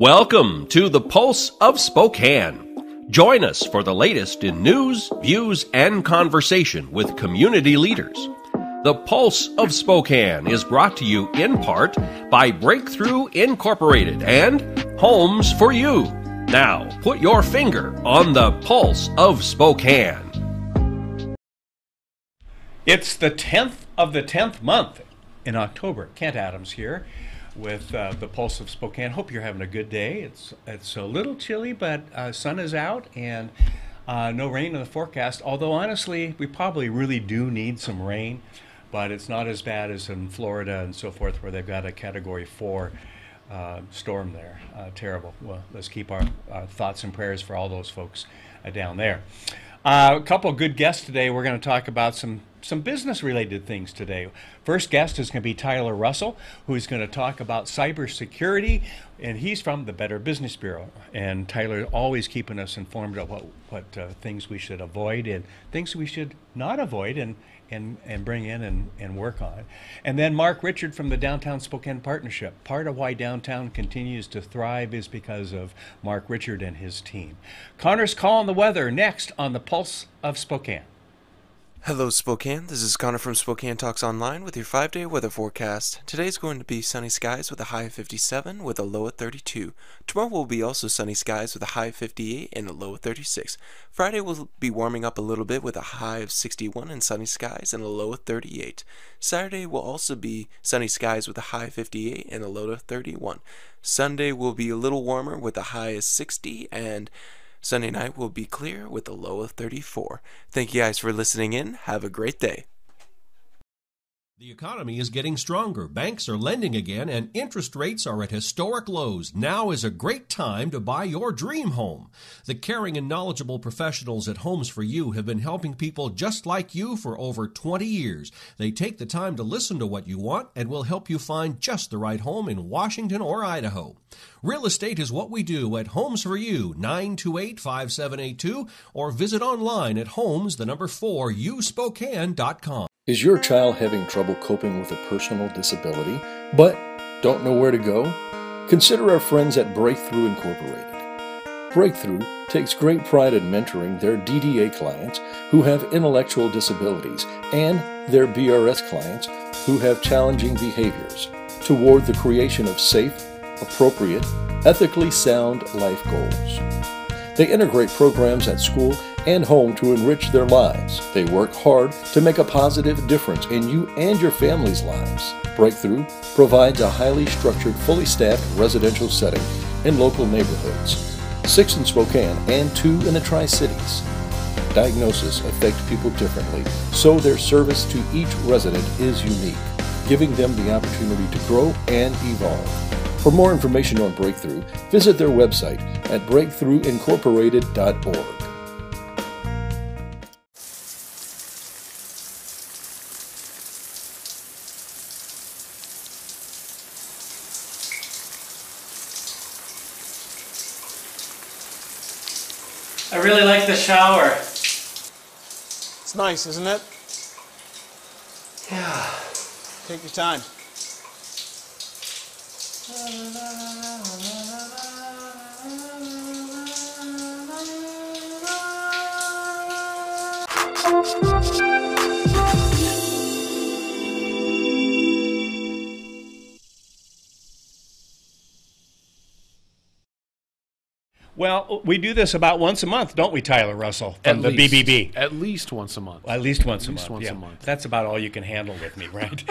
Welcome to the Pulse of Spokane. Join us for the latest in news, views, and conversation with community leaders. The Pulse of Spokane is brought to you in part by Breakthrough Incorporated and Homes for You. Now, put your finger on the Pulse of Spokane. It's the 10th of the 10th month in October. Kent Adams here with the Pulse of Spokane. Hope you're having a good day. It's a little chilly, but sun is out and no rain in the forecast. Although honestly, we probably really do need some rain, but it's not as bad as in Florida and so forth, where they've got a Category 4 storm there. Terrible. Well, let's keep our thoughts and prayers for all those folks down there. A couple of good guests today. We're going to talk about some business-related things today. First guest is going to be Tyler Russell, who's going to talk about cybersecurity, and he's from the Better Business Bureau. And Tyler always keeping us informed of what things we should avoid and things we should not avoid and bring in and work on. And then Mark Richard from the Downtown Spokane Partnership. Part of why downtown continues to thrive is because of Mark Richard and his team. Connor's Call on the Weather next on the Pulse of Spokane. Hello Spokane, this is Connor from Spokane Talks Online with your 5-day weather forecast. Today's going to be sunny skies with a high of 57 with a low of 32. Tomorrow will be also sunny skies with a high of 58 and a low of 36. Friday will be warming up a little bit with a high of 61 and sunny skies and a low of 38. Saturday will also be sunny skies with a high of 58 and a low of 31. Sunday will be a little warmer with a high of 60 and Sunday night will be clear with a low of 34. Thank you guys for listening in. Have a great day. The economy is getting stronger. Banks are lending again, and interest rates are at historic lows. Now is a great time to buy your dream home. The caring and knowledgeable professionals at Homes for You have been helping people just like you for over 20 years. They take the time to listen to what you want and will help you find just the right home in Washington or Idaho. Real estate is what we do at Homes for You, 928-5782, or visit online at homes4uspokane.com. Is your child having trouble coping with a personal disability, but don't know where to go? Consider our friends at Breakthrough Incorporated. Breakthrough takes great pride in mentoring their DDA clients who have intellectual disabilities and their BRS clients who have challenging behaviors toward the creation of safe, appropriate, ethically sound life goals. They integrate programs at school and home to enrich their lives. They work hard to make a positive difference in you and your family's lives. Breakthrough provides a highly structured, fully staffed residential setting in local neighborhoods, 6 in Spokane and 2 in the Tri-Cities. Diagnoses affect people differently, so their service to each resident is unique, giving them the opportunity to grow and evolve. For more information on Breakthrough, visit their website at breakthroughincorporated.org. I really like the shower. It's nice, isn't it? Yeah. Take your time. Well, we do this about once a month, don't we, Tyler Russell, from the BBB? At least once a month. At least once a month. Once yeah. a month. That's about all you can handle with me, right?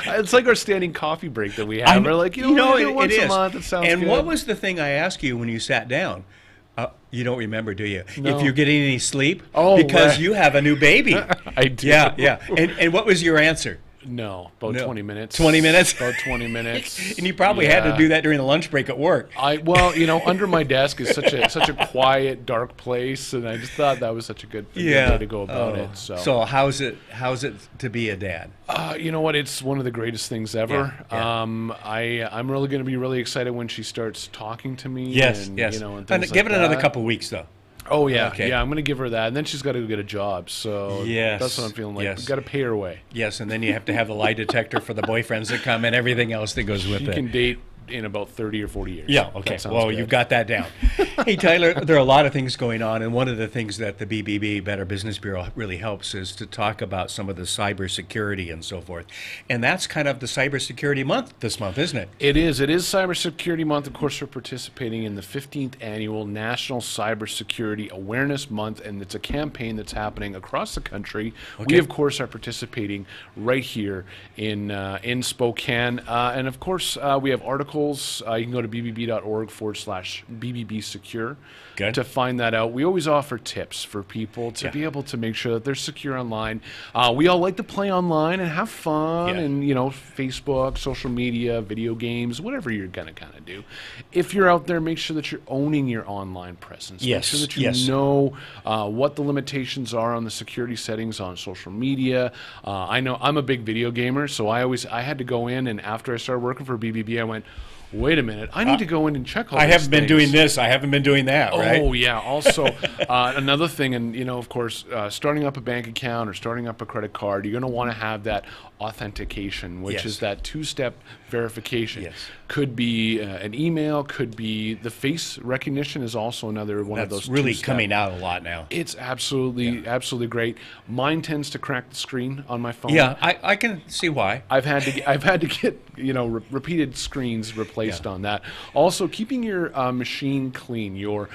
It's like our standing coffee break that we have. We're like, it once is. a month. It sounds and good. what was the thing I asked you when you sat down? You don't remember, do you? No. If you're getting any sleep? Oh, because right. you have a new baby. I do. Yeah. And what was your answer? No, about 20 minutes. 20 minutes? About 20 minutes. And you probably had to do that during the lunch break at work. Under my desk is such a quiet, dark place, and I just thought that was such a good way to go about it. So how's it to be a dad? You know what? It's one of the greatest things ever. Yeah. I'm really going to be really excited when she starts talking to me. Yes. And give like it another couple weeks, though. Oh, yeah. Okay. Yeah, I'm going to give her that. And then she's got to go get a job. So yes. That's what I'm feeling like. Yes. We've got to pay her way. Yes, and then you have to have the lie detector for the boyfriends that come and everything else that goes with it. She can date in about 30 or 40 years. Yeah, okay. Well, you've got that down. Hey, Tyler, there are a lot of things going on, and one of the things that the BBB, Better Business Bureau, really helps is to talk about some of the cybersecurity and so forth. And that's kind of the cybersecurity month this month, isn't it? It is. It is Cybersecurity Month. Of course, we're participating in the 15th Annual National Cybersecurity Awareness Month, and it's a campaign that's happening across the country. Okay. We, of course, are participating right here in Spokane. And, of course, we have articles. You can go to bbb.org/BBB Secure to find that out. We always offer tips for people to be able to make sure that they're secure online. We all like to play online and have fun and, you know, Facebook, social media, video games, whatever you're going to kind of do. If you're out there, make sure that you're owning your online presence. Make sure that you know what the limitations are on the security settings on social media. I know I'm a big video gamer, so I had to go in, and after I started working for BBB, I went, wait a minute, I need to go in and check all these haven't been things. doing this. I haven't been doing that, right? Oh, yeah. Also, another thing, and, you know, of course, starting up a bank account or starting up a credit card, you're going to want to have that authentication, which is that two-step verification. Could be an email, could be the face recognition is also another one of those. That's really coming out a lot now. It's absolutely great. Mine tends to crack the screen on my phone. Yeah, I can see why. I've had to get you know, repeated screens replaced on that. Also, keeping your machine clean, your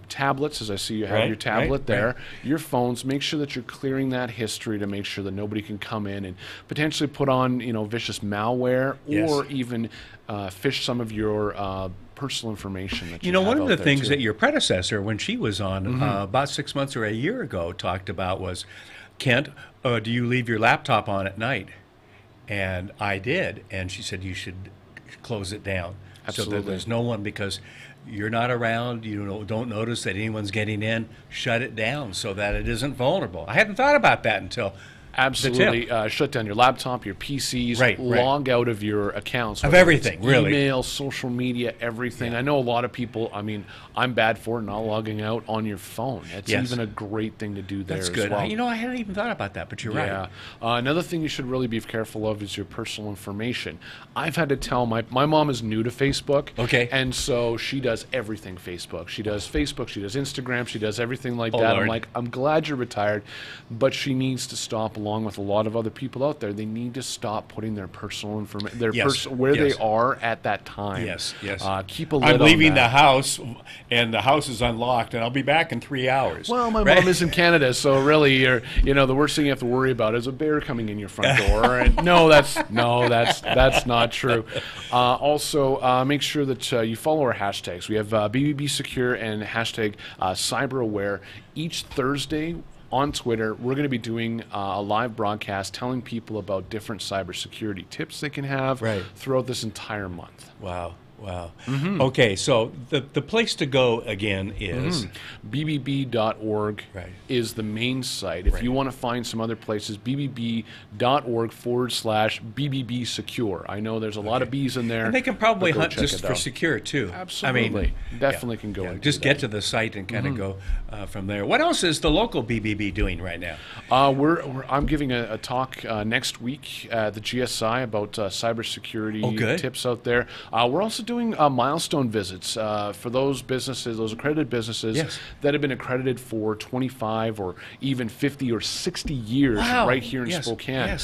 tablets, as I see you have your tablet there, your phones, make sure that you're clearing that history to make sure that nobody can come in and potentially put on, you know, vicious malware or even phish some of your personal information that you know, one of the things that your predecessor, when she was on about 6 months or a year ago, talked about was, Kent, do you leave your laptop on at night? And I did, and she said you should close it down so that there's no one, because you're not around, you don't notice that anyone's getting in. Shut it down so that it isn't vulnerable. I hadn't thought about that until. Absolutely. Shut down your laptop, your PCs, log out of your accounts. Of everything, really. Email, social media, everything. I know a lot of people, I mean, I'm bad for not logging out on your phone. It's even a great thing to do there as well. That's good. I hadn't even thought about that, but you're right. Another thing you should really be careful of is your personal information. I've had to tell my mom is new to Facebook. Okay. And so she does everything Facebook. She does Facebook, she does Instagram, she does everything like that. Lord. I'm like, I'm glad you're retired, but she needs to stop, along with a lot of other people out there. They need to stop putting their personal information, where they are at that time. Keep a lid on that. I'm leaving the house, and the house is unlocked, and I'll be back in 3 hours. Well, my mom is in Canada, so really, the worst thing you have to worry about is a bear coming in your front door. And that's not true. Also, make sure that you follow our hashtags. We have BBB Secure and hashtag CyberAware. Each Thursday on Twitter, we're going to be doing a live broadcast telling people about different cybersecurity tips they can have throughout this entire month. Wow. Okay, so the place to go again is bbb.org is the main site. If you want to find some other places, bbb.org/BBB Secure. I know there's a lot of B's in there. And they can probably hunt just for secure too. Absolutely. Definitely can go and just get to the site and kind of go from there. What else is the local BBB doing right now? I'm giving a talk next week at the GSI about cybersecurity tips out there. We're also doing milestone visits for those businesses, those accredited businesses that have been accredited for 25 or even 50 or 60 years right here in Spokane.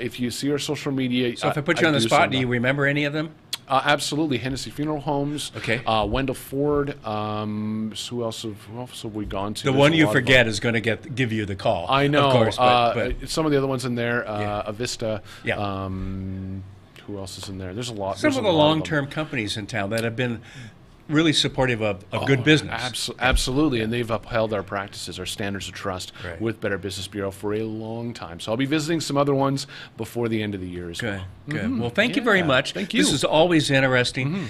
If you see our social media... So if I put you on the spot, do you remember any of them? Absolutely. Hennessy Funeral Homes. Wendell Ford. Who else have we gone to? The one you forget is going to give you the call. I know. Of course, but some of the other ones in there. Avista. Who else is in there? There's a lot. Some of the long-term companies in town that have been really supportive of good business. Absolutely, and they've upheld our practices, our standards of trust with Better Business Bureau for a long time. So I'll be visiting some other ones before the end of the year as well. Good. Well, thank you very much. Thank you. This is always interesting.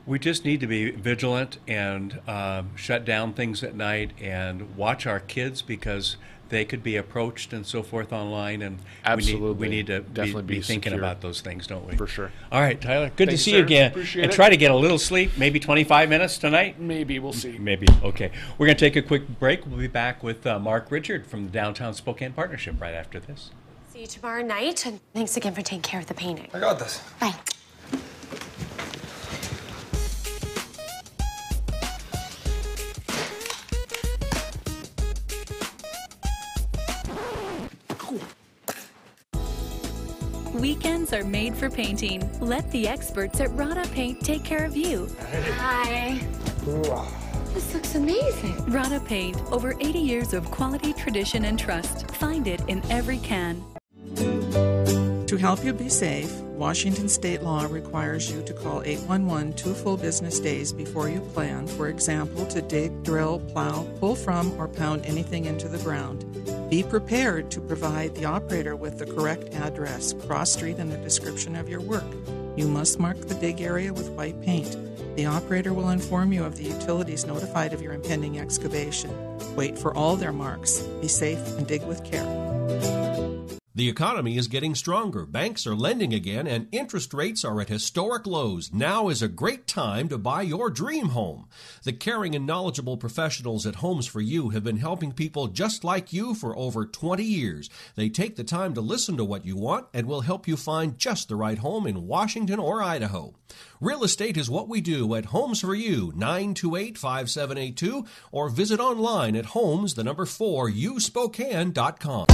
We just need to be vigilant and shut down things at night and watch our kids, because they could be approached and so forth online, and we need to be thinking about those things, don't we? For sure. All right, Tyler, good to see you again. Appreciate and it. try to get a little sleep, maybe 25 minutes tonight? Maybe, we'll see. Maybe, okay. We're going to take a quick break. We'll be back with Mark Richard from the Downtown Spokane Partnership right after this. See you tomorrow night, and thanks again for taking care of the painting. I got this. Bye. Weekends are made for painting. Let the experts at Rada Paint take care of you. Hi. This looks amazing. Rada Paint, over 80 years of quality, tradition, and trust. Find it in every can. To help you be safe, Washington state law requires you to call 811 2 full business days before you plan, for example, to dig, drill, plow, pull from, or pound anything into the ground. Be prepared to provide the operator with the correct address, cross street, and the description of your work. You must mark the dig area with white paint. The operator will inform you of the utilities notified of your impending excavation. Wait for all their marks. Be safe and dig with care. The economy is getting stronger. Banks are lending again, and interest rates are at historic lows. Now is a great time to buy your dream home. The caring and knowledgeable professionals at Homes for You have been helping people just like you for over 20 years. They take the time to listen to what you want and will help you find just the right home in Washington or Idaho. Real estate is what we do at Homes for You, 928-5782, or visit online at homes4uspokane.com.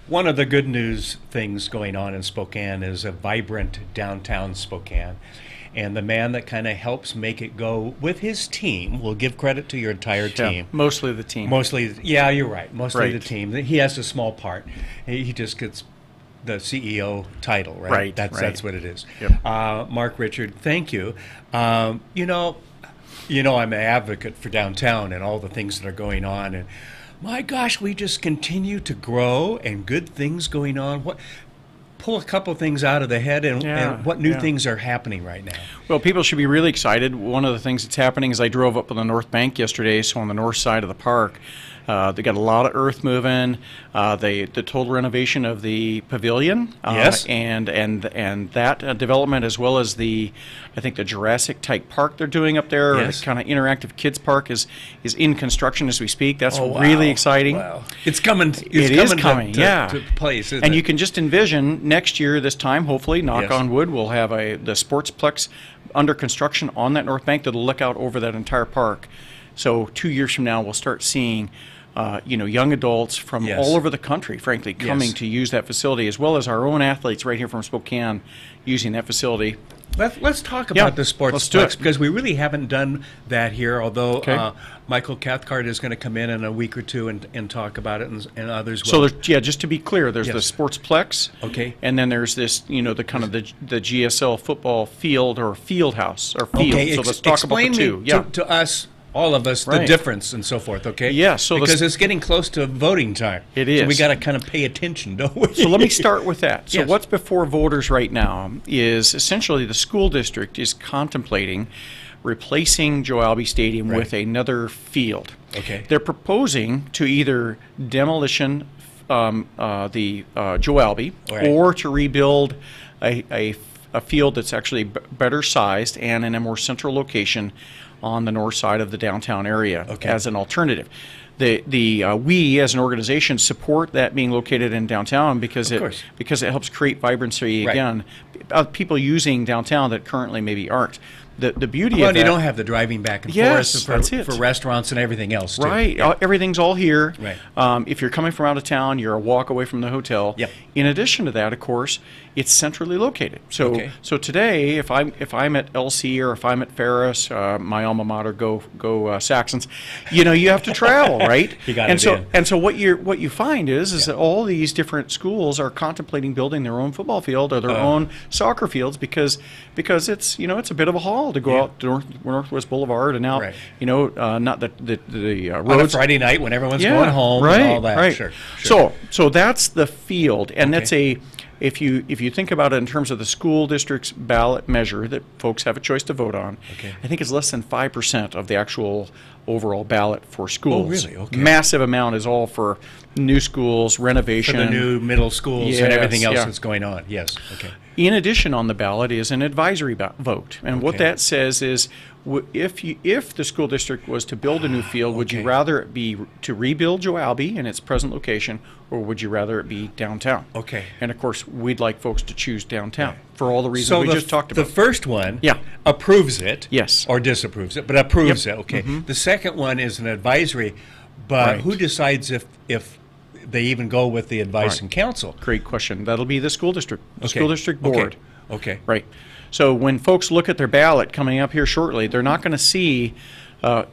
One of the good news things going on in Spokane is a vibrant downtown Spokane. And the man that kind of helps make it go with his team, will give credit to your entire team. Yeah, mostly the team. Mostly, yeah, you're right. Mostly the team. He has a small part. He just gets the CEO title, right? That's what it is. Yep. Mark Richard, thank you. You know, I'm an advocate for downtown and all the things that are going on, and my gosh, we just continue to grow and good things going on. Pull a couple things out of the head and what new things are happening right now? Well, people should be really excited. One of the things that's happening is I drove up on the North Bank yesterday, so on the north side of the park. They got a lot of earth moving. The total renovation of the pavilion, yes, and that development, as well as I think the Jurassic type park they're doing up there, yes, kind of interactive kids park is in construction as we speak. That's really exciting. Wow. It's coming. It is coming. To place. And you can just envision next year, this time, hopefully, knock on wood, we'll have the Sportsplex under construction on that North Bank that'll look out over that entire park. So 2 years from now, we'll start seeing young adults from all over the country, frankly, coming to use that facility, as well as our own athletes right here from Spokane using that facility. Let's talk about the Sportsplex, because we really haven't done that here, although Michael Cathcart is going to come in a week or two and talk about it, and others will. So, just to be clear, there's the Sportsplex, and then there's this, the GSL football field or field house, or field. Okay, so let's talk about the two. To us, all of us, the difference and so forth, okay? Yeah. So because it's getting close to voting time. It is. So we got to kind of pay attention, don't we? So let me start with that. So what's before voters right now is essentially the school district is contemplating replacing Joe Albi Stadium with another field. Okay. They're proposing to either demolition the Joe Albi or to rebuild a field that's actually better sized and in a more central location on the north side of the downtown area as an alternative. We as an organization support that being located in downtown because it helps create vibrancy again. People using downtown that currently maybe aren't. The beauty of that, you don't have the driving back and forth for restaurants and everything else, too. Right. Yeah. Everything's all here. Right. If you're coming from out of town, you're a walk away from the hotel. Yep. In addition to that, of course, it's centrally located. So today, if I'm at LC or if I'm at Ferris, my alma mater, go Saxons, you have to travel, right? You got it. And so what you find is that all these different schools are contemplating building their own football field or their own soccer fields because it's it's a bit of a haul to go out to Northwest Boulevard and out, not the roads. On a Friday night when everyone's going home and all that. Right. Sure. So that's the field, and that's if you think about it in terms of the school district's ballot measure that folks have a choice to vote on, I think it's less than 5% of the actual overall ballot for schools. Oh, really? Okay. Massive amount is all for new schools, renovation. For the new middle schools and everything else that's going on. Yes. Okay. In addition, on the ballot is an advisory vote. And what that says is if the school district was to build a new field, would you rather it be to rebuild Joe Albee in its present location, or would you rather it be downtown? Okay. And of course, we'd like folks to choose downtown for all the reasons we just talked about. The first one approves it, yes, or disapproves it, but approves it. Okay. The second one is an advisory, but who decides if they even go with the advice and counsel? Great question. That'll be the school district, school district board. Okay. Right. So when folks look at their ballot coming up here shortly, they're not going to see, a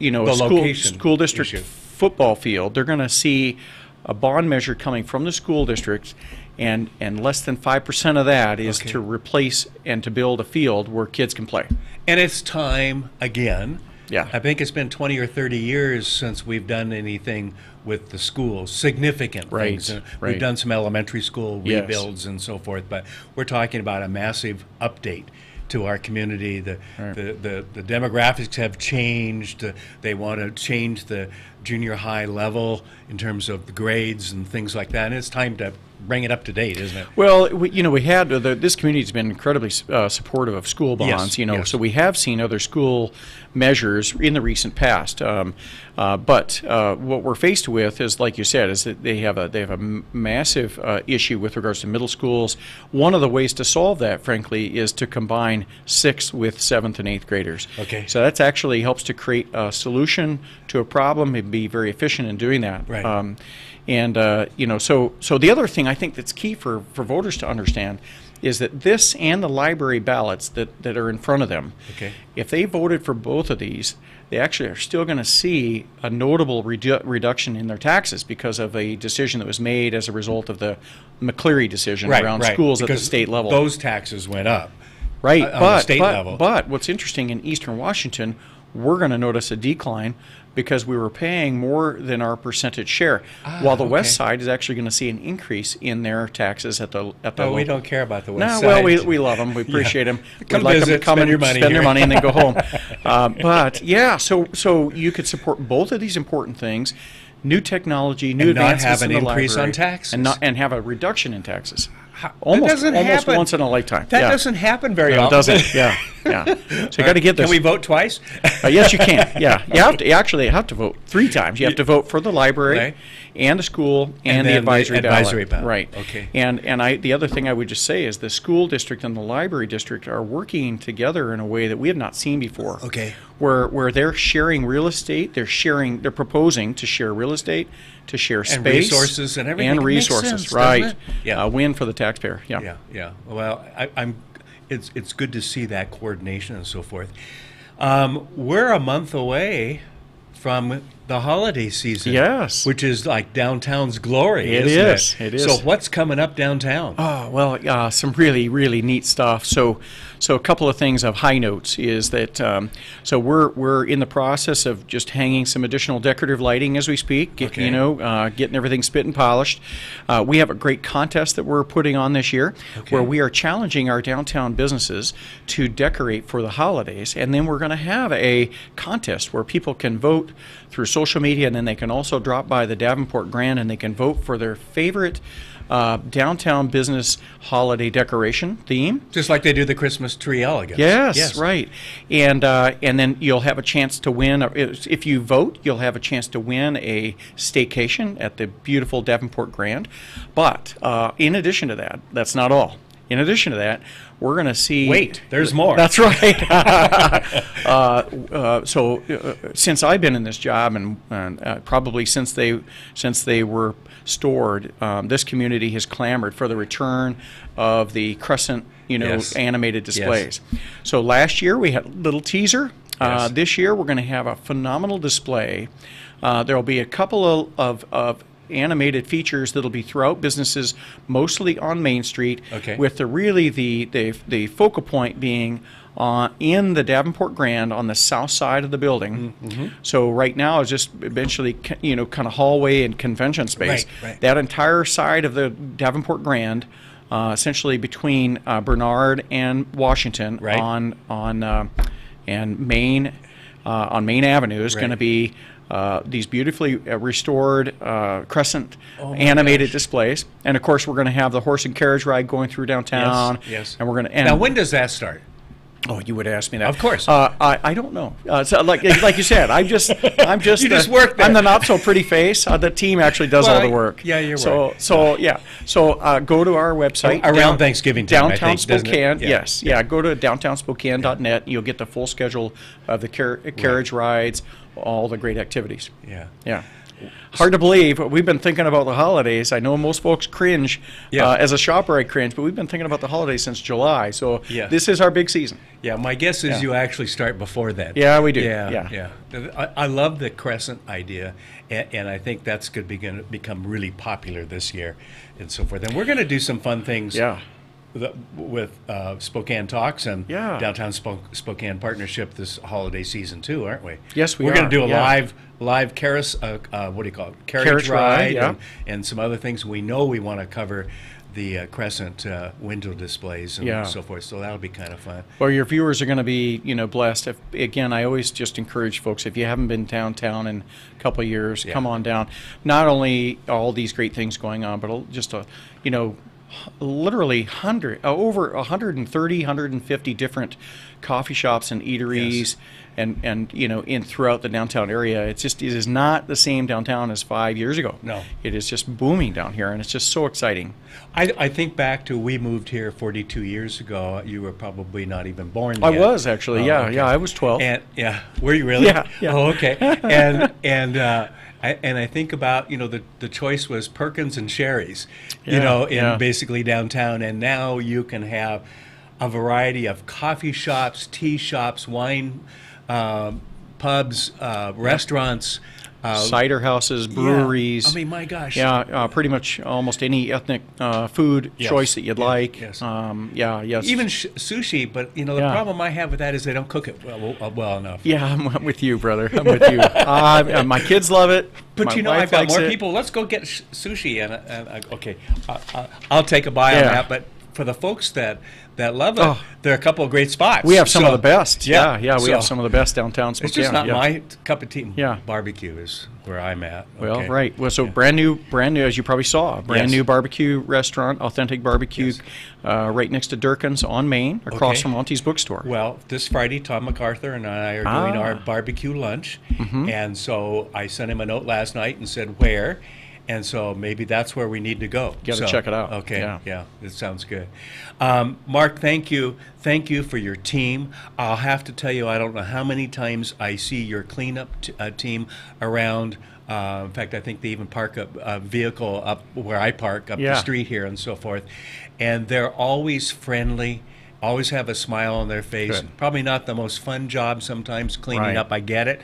school district football field. They're going to see a bond measure coming from the school district, and less than 5% of that is to replace and to build a field where kids can play. And it's time again. Yeah. I think it's been 20 or 30 years since we've done anything with the schools, significant things. We've done some elementary school rebuilds and so forth, but we're talking about a massive update to our community. The demographics have changed. They want to change the junior high level in terms of the grades and things like that. And it's time to bring it up to date, isn't it? Well, we had this community has been incredibly supportive of school bonds. So we have seen other school measures in the recent past. But what we're faced with is, like you said, is that they have a massive issue with regards to middle schools. One of the ways to solve that, frankly, is to combine 6th with 7th and 8th graders. Okay. So that's actually helps to create a solution to a problem and be very efficient in doing that. Right. So the other thing I think that's key for voters to understand is that this and the library ballots that are in front of them, if they voted for both of these, they actually are still going to see a notable reduction in their taxes because of a decision that was made as a result of the McCleary decision around schools at the state level. Those taxes went up. Right, on the state level. But what's interesting, in Eastern Washington, we're going to notice a decline because we were paying more than our percentage share, while the west side is actually going to see an increase in their taxes at the local. We don't care about the west side. Well, we love them. We appreciate them. Come We'd like visit, them to come spend and your money spend here. their money and then go home. So you could support both of these important things: new technology, new advances not have an in the increase library, on taxes, and have a reduction in taxes. Almost once in a lifetime. That doesn't happen very often. It doesn't. Yeah. So you got to get this. Can we vote twice? Yes, you can. Yeah, you have to vote 3 times. You have to vote for the library and the school and the advisory ballot. Right. Okay. And the other thing I would just say is the school district and the library district are working together in a way that we have not seen before. Okay. Where they're sharing real estate, they're proposing to share real estate, to share space, and resources and everything. And resources, sense, right? Yeah. A win for the taxpayer. Yeah. Well, it's good to see that coordination and so forth. We're a month away from the holiday season. Yes. Which is like downtown's glory, It isn't is. it? It is. So what's coming up downtown? Oh, well, some really, really neat stuff. So a couple of things of high notes is that so we're in the process of just hanging some additional decorative lighting as we speak. Getting everything spit and polished. We have a great contest that we're putting on this year, where we are challenging our downtown businesses to decorate for the holidays, and then we're going to have a contest where people can vote through social media, and then they can also drop by the Davenport Grand and they can vote for their favorite downtown business holiday decoration theme. Just like they do the Christmas tree elegance. Yes, right. And then you'll have a chance to win. If you vote, you'll have a chance to win a staycation at the beautiful Davenport Grand. But in addition to that, that's not all. In addition to that, we're going to see... Wait, there's more. That's right. Since I've been in this job, and probably since they were stored, this community has clamored for the return of the Crescent, animated displays. Yes. So last year we had a little teaser. Yes. This year we're going to have a phenomenal display. There will be a couple of animated features that'll be throughout businesses, mostly on Main Street, with the focal point being in the Davenport Grand on the south side of the building. Mm-hmm. So right now it's just eventually kind of hallway and convention space. Right. That entire side of the Davenport Grand, essentially between Bernard and Washington on Main Avenue is going to be these beautifully restored Crescent animated displays, and of course we're going to have the horse and carriage ride going through downtown. Yes. And we're going to. Now, when does that start? Oh, you would ask me that. Of course. I don't know. So like you said, I'm just you just work there. I'm the not so pretty face. The team actually does all the work. Yeah, you're right. So go to our website around Thanksgiving time. Downtown Spokane. Yeah. Yes, yeah. Go to downtownspokane.net. You'll get the full schedule of the carriage rides, all the great activities. Yeah. Hard to believe. We've been thinking about the holidays. I know most folks cringe. As a shopper, I cringe, but we've been thinking about the holidays since July. So this is our big season. Yeah, my guess is you actually start before that. Yeah, we do. Yeah. I love the Crescent idea, and I think that's going to become really popular this year and so forth. And we're going to do some fun things. With Spokane Talks and Downtown Spokane Partnership this holiday season too, aren't we? Yes, we are. We're going to do a live carriage ride and some other things. We know we want to cover the Crescent window displays and so forth. So that'll be kind of fun. Well, your viewers are going to be, blessed. Again, I always just encourage folks, if you haven't been downtown in a couple of years, come on down. Not only all these great things going on, but just literally over 130, 150 different coffee shops and eateries and in throughout the downtown area. It is not the same downtown as 5 years ago. No. It is just booming down here, and it's just so exciting. I think back to we moved here 42 years ago. You were probably not even born yet. I was actually, I was 12. And were you really? Yeah. Oh, okay. And I think about, the choice was Perkins and Sherry's, in basically downtown. And now you can have a variety of coffee shops, tea shops, wine pubs, restaurants. Cider houses, breweries. I mean, my gosh. Pretty much almost any ethnic food choice that you'd like. Yes. Even sushi, but the problem I have with that is they don't cook it well enough. Yeah, I'm with you, brother. I'm with you. My kids love it. But I've got more people. Let's go get sushi, and okay, I'll take a bite on that. But for the folks that love it, there are a couple of great spots. We have some of the best. We have some of the best downtown Spokane. It's just not my cup of tea. Yeah. Barbecue is where I'm at. Well, okay. right. Well, so brand new, as you probably saw, brand new barbecue restaurant, authentic barbecue, right next to Durkin's on Main, across from Monty's Bookstore. Well, this Friday, Tom MacArthur and I are doing our barbecue lunch, and so I sent him a note last night and said where. And so maybe that's where we need to go. You got to check it out. Okay, yeah, it sounds good. Mark, thank you for your team. I'll have to tell you, I don't know how many times I see your cleanup team around. In fact, I think they even park a vehicle up where I park up the street here and so forth. And they're always friendly. Always have a smile on their face. Good. Probably not the most fun job sometimes cleaning up. I get it.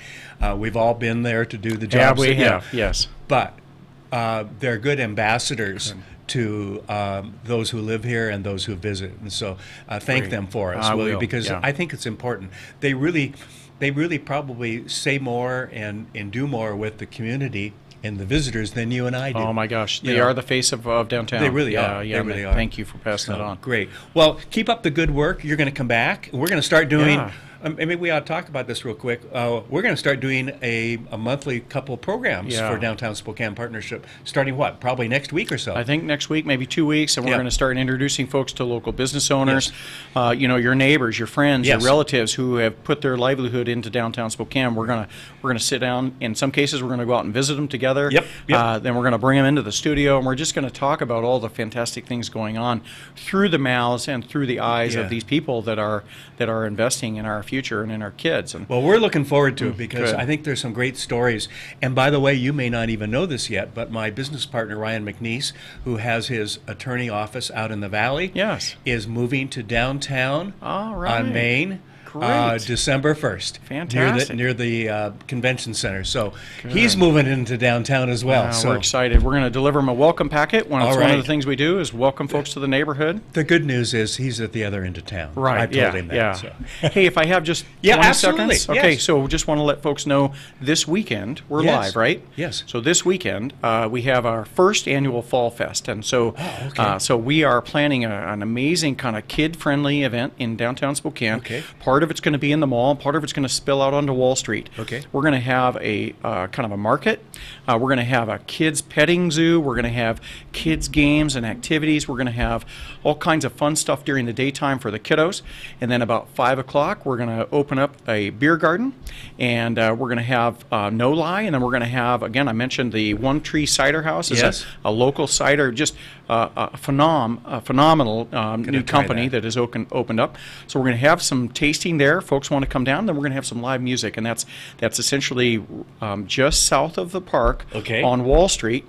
We've all been there to do the job. Yeah, we have. Yes. But they're good ambassadors to those who live here and those who visit, and so thank them for us, will you? Because I think it's important. They really probably say more and do more with the community and the visitors than you and I do. Oh my gosh, they are the face of downtown. They really are. Yeah, they really are. Thank you for passing that on. Great. Well, keep up the good work. You're going to come back. We're going to start doing. Maybe we ought to talk about this real quick. We're going to start doing a monthly couple programs for Downtown Spokane Partnership, starting probably next week or so. I think next week, maybe 2 weeks, and we're going to start introducing folks to local business owners, your neighbors, your friends, your relatives who have put their livelihood into Downtown Spokane. We're going to sit down. In some cases, we're going to go out and visit them together. Then we're going to bring them into the studio, and we're just going to talk about all the fantastic things going on through the mouths and through the eyes of these people that are investing in our future and in our kids. And well, we're looking forward to it because I think there's some great stories. And by the way, you may not even know this yet, but my business partner, Ryan McNeese, who has his attorney office out in the Valley, is moving to downtown on Main. December 1st. Fantastic. Near the convention center. So he's moving into downtown as well. So we're excited. We're going to deliver him a welcome packet. One of the things we do is welcome folks to the neighborhood. The good news is he's at the other end of town. Right. I told him that. Yeah. So. Hey, if I have just 20 seconds. Okay, so just want to let folks know this weekend we're live, right? Yes. So this weekend we have our first annual Fall Fest. And so so we are planning an amazing kind of kid-friendly event in downtown Spokane. Okay. Part Part of it's going to be in the mall. Part of it's going to spill out onto Wall Street. Okay. We're going to have a kind of a market. We're going to have a kids petting zoo. We're going to have kids games and activities. We're going to have all kinds of fun stuff during the daytime for the kiddos. And then about 5 o'clock, we're going to open up a beer garden, and we're going to have No Lie, and then we're going to have, again, I mentioned the One Tree Cider House is Yes. a local cider, just a phenomenal new company that has opened up. So we're going to have some tasting there. Folks want to come down. Then we're going to have some live music, and that's essentially just south of the park on Wall Street.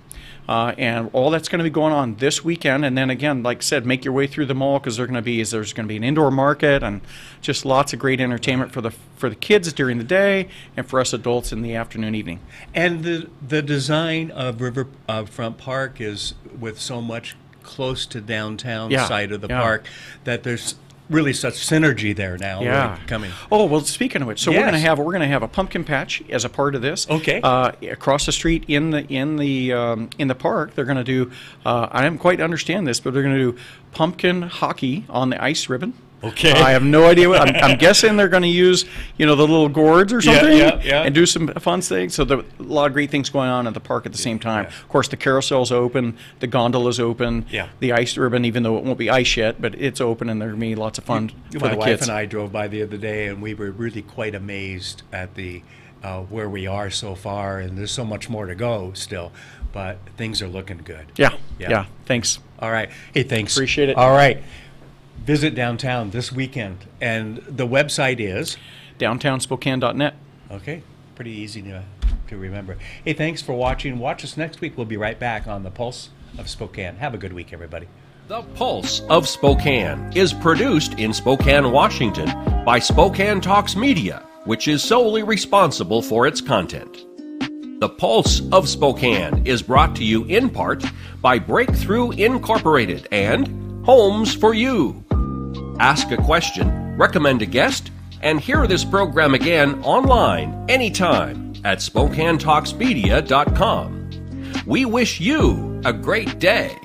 And all that's going to be going on this weekend. And then again, like I said, make your way through the mall, because there's going to be an indoor market and just lots of great entertainment for the kids during the day and for us adults in the afternoon, evening. And the design of Riverfront Park is with so much close to downtown side of the park that there's really such synergy there now. Yeah. Coming. Oh, well, speaking of which, so we're going to have a pumpkin patch as a part of this. Okay. Across the street in the park, they're going to do. I don't quite understand this, but they're going to do pumpkin hockey on the ice ribbon. Okay. I have no idea. I'm guessing they're going to use, the little gourds or something, and do some fun things. So a lot of great things going on at the park at the same time. Yeah. Of course, the carousel's open, the gondola's open, the ice ribbon, even though it won't be ice yet, but it's open, and there's going to be lots of fun for the kids. My wife and I drove by the other day, and we were really quite amazed at the where we are so far, and there's so much more to go still, but things are looking good. Yeah. Thanks. All right. Hey, thanks. Appreciate it. All right. Visit downtown this weekend, and the website is downtownspokane.net. Okay, pretty easy to remember. Hey, thanks for watching. Watch us next week. We'll be right back on the Pulse of Spokane. Have a good week, everybody. The Pulse of Spokane is produced in Spokane, Washington by Spokane Talks Media, which is solely responsible for its content. The Pulse of Spokane is brought to you in part by Breakthrough Incorporated and Homes for You. Ask a question, recommend a guest, and hear this program again online anytime at SpokaneTalksMedia.com. We wish you a great day.